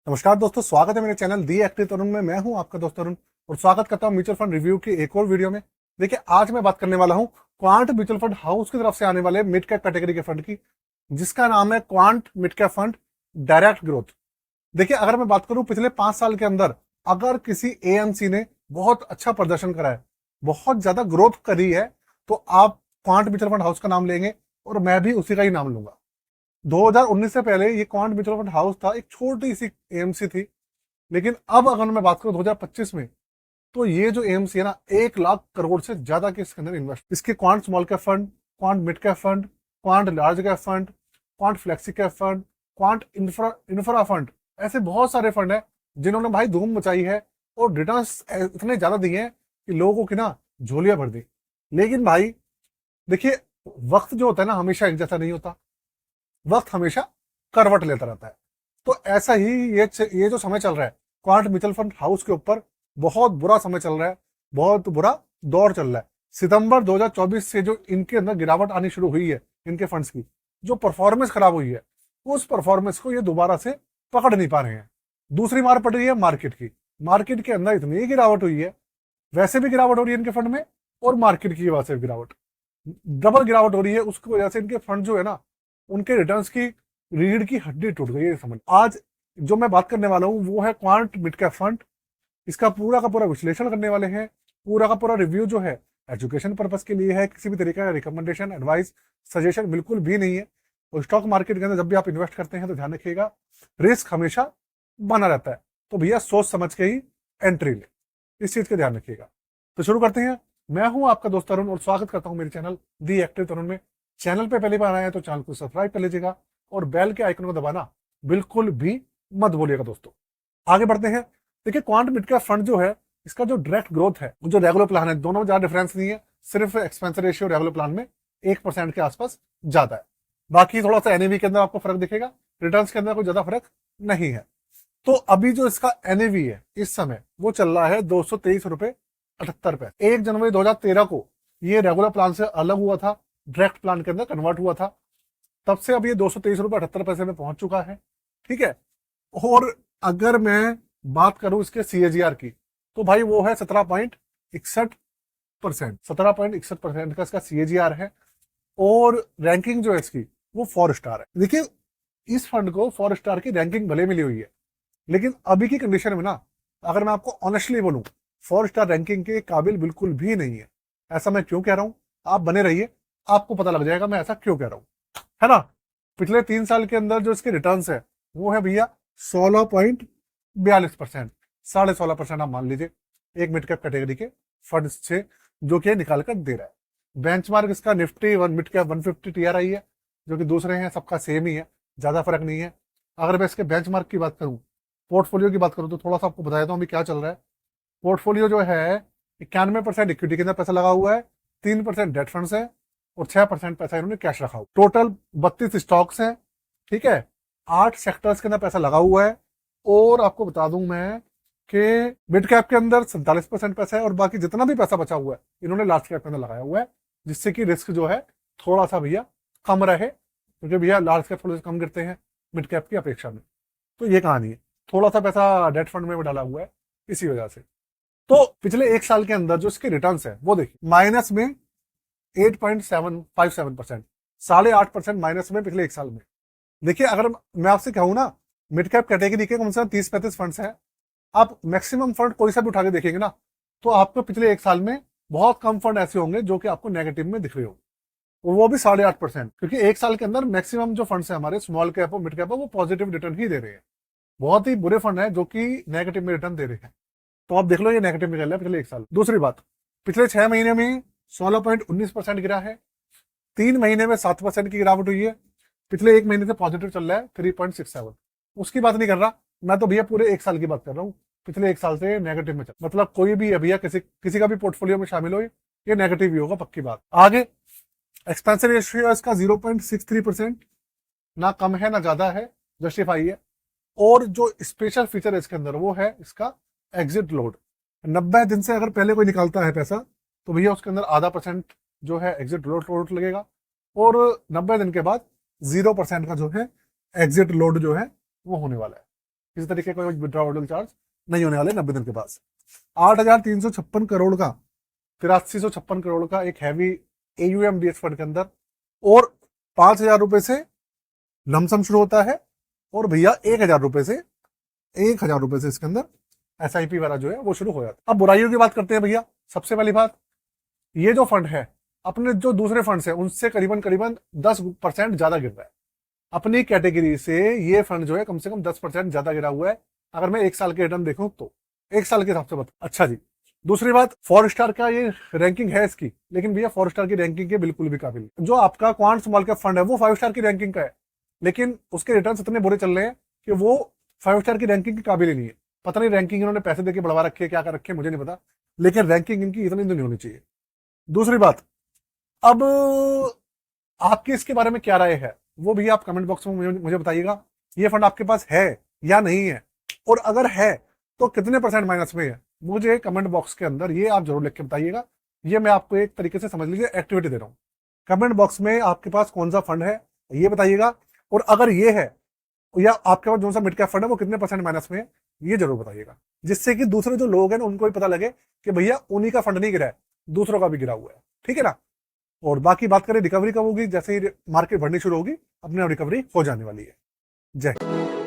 नमस्कार दोस्तों, स्वागत है मेरे चैनल दी एक्टिव तरुण में। मैं हूं आपका दोस्त तरुण और स्वागत करता हूं म्यूचुअल फंड रिव्यू की एक और वीडियो में। देखिए, आज मैं बात करने वाला हूं क्वांट म्यूचुअल फंड हाउस की तरफ से आने वाले मिड कैप कैटेगरी के फंड की, जिसका नाम है quant mid cap fund direct growth. देखिए, अगर मैं बात करूं पिछले 5 साल के अंदर अगर किसी एएमसी ने बहुत अच्छा प्रदर्शन करा है, बहुत ज्यादा ग्रोथ करी है, तो आप क्वांट म्यूचुअल फंड हाउस का नाम लेंगे और मैं भी उसी का ही नाम लूंगा। 2019 से पहले ये क्वांट म्यूचुअल फंड हाउस था, एक छोटी सी एएमसी थी। लेकिन अब अगर मैं बात करूं 2025 में, तो ये जो एएमसी है ना, 1 लाख करोड़ से ज्यादा के इसके अंदर इन्वेस्ट। इसके quant small cap fund, quant mid cap fund, quant large cap fund, quant flexi cap fund, quant infra infra fund, ऐसे बहुत सारे फंड है जिन्होंने भाई धूम मचाई है और रिटर्न्स इतने ज्यादा दिए हैं कि लोगों की ना झोलियां भर दी। लेकिन भाई देखिए, वक्त जो होता है ना, हमेशा एक जैसा नहीं होता। वक्त हमेशा करवट लेता रहता है। तो ऐसा ही ये जो समय चल रहा है क्वांट म्यूचुअल फंड हाउस के ऊपर, बहुत बुरा समय चल रहा है, बहुत बुरा दौर चल रहा है। सितंबर 2024 से जो इनके अंदर गिरावट आनी शुरू हुई है, इनके फंड्स की जो परफॉर्मेंस खराब हुई है, उस परफॉर्मेंस को ये दोबारा से पकड़ नहीं पा रहे हैं। दूसरी मार पड़ रही है मार्केट की। मार्केट के अंदर इतनी गिरावट हुई है, वैसे भी गिरावट हो रही है इनके फंड में, और मार्केट की वजह से गिरावट, डबल गिरावट हो रही है। उसकी वजह से इनके फंड जो है ना, उनके रिटर्न्स की रीढ़ की हड्डी टूट गई है। समझ, आज जो मैं बात करने वाला हूं वो है क्वांट मिड कैप फंड। इसका पूरा का पूरा विश्लेषण करने वाले हैं। पूरा का पूरा रिव्यू जो है एजुकेशन पर्पस के लिए है, किसी भी तरीके का रिकमेंडेशन, एडवाइस, सजेशन बिल्कुल भी नहीं है। और स्टॉक मार्केट के अंदर जब भी आप इन्वेस्ट करते हैं तो ध्यान रखिएगा, रिस्क हमेशा बना रहता है। तो भैया सोच समझ के ही एंट्री ले, इस चीज का ध्यान रखिएगा। तो शुरू करते हैं। मैं हूं आपका दोस्त तरुण और स्वागत करता हूं मेरे चैनल दी एक्टिव तरुण में। चैनल पे पहली बार आए हैं तो चैनल को सब्सक्राइब कर लीजिएगा और बेल के आइकन को दबाना बिल्कुल भी मत भूलिएगा दोस्तों। आगे बढ़ते हैं। देखिए, क्वांट मिड कैप फंड जो है, इसका जो डायरेक्ट ग्रोथ है, जो रेगुलर प्लान है, दोनों में ज्यादा डिफरेंस नहीं है। सिर्फ एक्सपेंस रेशियो रेगुलर प्लान में 1% के आसपास ज्यादा है। बाकी थोड़ा सा एनएवी के अंदर आपको फर्क दिखेगा, रिटर्न के अंदर कोई ज्यादा फर्क नहीं है। तो अभी जो इसका एनएवी है इस समय, वो चल रहा है 223 रुपए 78 पैसे। 1 जनवरी 2013 को ये रेगुलर प्लान से अलग हुआ था, डायरेक्ट प्लान के अंदर कन्वर्ट हुआ था। तब से अब ये 223 रुपए 78 पैसे में पहुंच चुका है। ठीक है। और अगर मैं बात करूं इसके सीएजीआर की, तो भाई वो है 17.61%। 17.61% का इसका सीएजीआर है। और रैंकिंग जो है इसकी, वो 4 स्टार है। देखिए, इस फंड को 4 स्टार की रैंकिंग भले मिली हुई है, लेकिन अभी की कंडीशन में ना, अगर मैं आपको ऑनेस्टली बोलूं, 4 स्टार रैंकिंग के काबिल बिल्कुल भी नहीं है। ऐसा मैं क्यों कह रहा हूं, आप बने रहिए, आपको पता लग जाएगा मैं ऐसा क्यों कह रहा हूं, है ना। पिछले 3 साल के अंदर जो इसके रिटर्न्स है, वो है भैया 16.42%। 16.5% आप मान लीजिए एक मिड कैप कैटेगरी के फंड से, जो कि निकाल कर दे रहा है। बेंचमार्क इसका Nifty one mid cap 150 TRI है, जो कि दूसरे हैं सबका सेम ही है, ज्यादा फर्क नहीं है। अगर मैं इसके बेंचमार्क की बात करूं, पोर्टफोलियो की बात करूं, तो थोड़ा सा आपको बता देता हूं अभी क्या चल रहा है। पोर्टफोलियो जो है, 91% इक्विटी के अंदर पैसा लगा हुआ है, 3% डेट फंड्स है और 6% पैसा इन्होंने कैश रखा हुआ। टोटल 32 स्टॉक्स हैं। ठीक है। 8 सेक्टर्स के अंदर पैसा लगा हुआ है। और आपको बता दूं मैं कि मिड कैप के अंदर 47% पैसा है और बाकी जितना भी पैसा बचा हुआ है इन्होंने लार्ज कैप के अंदर लगाया हुआ है, जिससे कि रिस्क जो है थोड़ा सा भैया कम रहे, क्योंकि भैया लार्ज कैप थोड़े से कम गिरते हैं मिड कैप की अपेक्षा में। तो ये कहानी है। थोड़ा सा पैसा डेट फंड में भी डाला हुआ है इसी वजह से। तो पिछले 1 साल के अंदर जो इसके रिटर्न्स है, वो देखिए, माइनस में 8.757%। 8.5% माइनस में पिछले 1 साल में। देखिए, अगर मैं आपसे कहूं ना, मिड कैप कैटेगरी के कम से कम 30-35 फंड्स हैं, आप मैक्सिमम फंड कोई सा भी उठा के देखेंगे ना, तो आपको पिछले 1 साल में बहुत कम फंड ऐसे होंगे जो कि आपको नेगेटिव में दिख रहे हो, और वो भी 8.5%। क्योंकि 1 साल के अंदर मैक्सिमम जो फंड्स है हमारे स्मॉल कैप और मिड कैप, वो पॉजिटिव रिटर्न ही दे रहे हैं। बहुत ही बुरे फंड है जो कि नेगेटिव में रिटर्न दे रहे हैं। तो आप देख लो, ये नेगेटिव में चल रहा है पिछले 1 साल। दूसरी बात, पिछले 6 महीने में 16.19% गिरा है। 3 महीने में 7% की गिरावट हुई है। पिछले 1 महीने से पॉजिटिव चल रहा है 3.67। उसकी बात नहीं कर रहा मैं, तो भैया पूरे 1 साल की बात कर रहा हूँ। पिछले 1 साल से नेगेटिव में चल, मतलब कोई भी भैया किसी का भी पोर्टफोलियो में शामिल हो, ये नेगेटिव ही होगा, पक्की बात। आगे, एक्सपेंस रेशियो इसका 0.63%, ना कम है ना ज्यादा है, जस्टिफाई है। और जो स्पेशल फीचर है इसके अंदर, वो है इसका एग्जिट लोड। 90 दिन से अगर पहले कोई निकालता है पैसा, तो भैया उसके अंदर आधा % जो है एग्जिट लोड लगेगा। और 90 दिन के बाद 0% का जो है एग्जिट लोड जो है वो होने वाला है। किसी तरीके का विड्रॉवल चार्ज नहीं होने वाले 90 दिन के बाद। 8,356 करोड़ का 8356 करोड़ का एक हैवी AUM डीएक्स फंड के अंदर, और 5,000 रुपए से लमसम शुरू होता है, और भैया 1,000 रुपए से इसके अंदर SIP वाला जो है वो शुरू हो जाता है। अब बुराइयों की बात करते हैं भैया। सबसे पहली बात, ये जो फंड है अपने जो दूसरे फंड है उनसे करीबन 10% ज्यादा गिर रहा है। अपनी कैटेगरी से ये फंड जो है कम से कम 10% ज्यादा गिरा हुआ है, अगर मैं 1 साल के रिटर्न देखूं तो 1 साल के हिसाब से बता। अच्छा जी, दूसरी बात, 4 स्टार का ये रैंकिंग है इसकी, लेकिन भैया 4 स्टार की रैंकिंग के बिल्कुल भी काबिल नहीं। जो आपका क्वांट स्मॉल कैप फंड है वो 5 स्टार की रैंकिंग का है, लेकिन उसके रिटर्न इतने बुरे चल रहे हैं कि वो 5 स्टार की रैंकिंग के काबिल ही नहीं है। पता नहीं रैंकिंग इन्होंने पैसे देके बढ़वा रखी है, क्या कर रखी है मुझे नहीं पता, लेकिन रैंकिंग इनकी इतनी नहीं होनी चाहिए। दूसरी बात, अब आपकी इसके बारे में क्या राय है वो भी आप कमेंट बॉक्स में मुझे बताइएगा। ये फंड आपके पास है या नहीं है, और अगर है तो कितने % माइनस में है, मुझे कमेंट बॉक्स के अंदर ये आप जरूर लिख के बताइएगा। ये मैं आपको एक तरीके से समझ लीजिए एक्टिविटी दे रहा हूँ। कमेंट बॉक्स में आपके पास कौन सा फंड है ये बताइएगा, और अगर ये है या आपके पास जो सा मिड कैप फंड है वो कितने % माइनस में है ये जरूर बताइएगा, जिससे कि दूसरे जो लोग हैं उनको भी पता लगे कि भैया उन्हीं का फंड नहीं गिरा है, दूसरों का भी गिरा हुआ है। ठीक है ना। और बाकी बात करें रिकवरी कब होगी, जैसे ही मार्केट बढ़नी शुरू होगी अपने आप रिकवरी हो जाने वाली है। जय